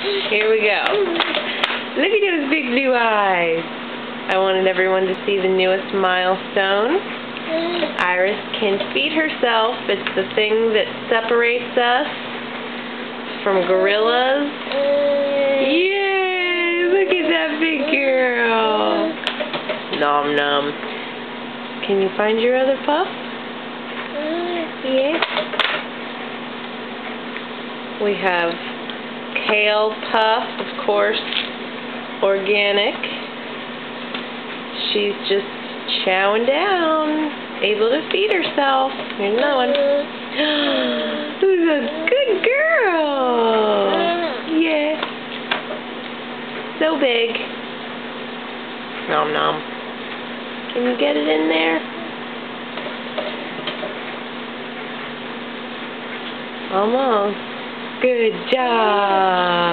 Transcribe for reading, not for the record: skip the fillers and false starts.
Here we go. Look at those big blue eyes. I wanted everyone to see the newest milestone. Iris can feed herself. It's the thing that separates us from gorillas. Yay! Look at that big girl. Nom nom. Can you find your other pup? Yeah. We have kale puff, of course, organic. She's just chowing down, able to feed herself. Here's another one. Who's a good girl? Yeah. So big. Nom nom. Can you get it in there? Almost. Good job.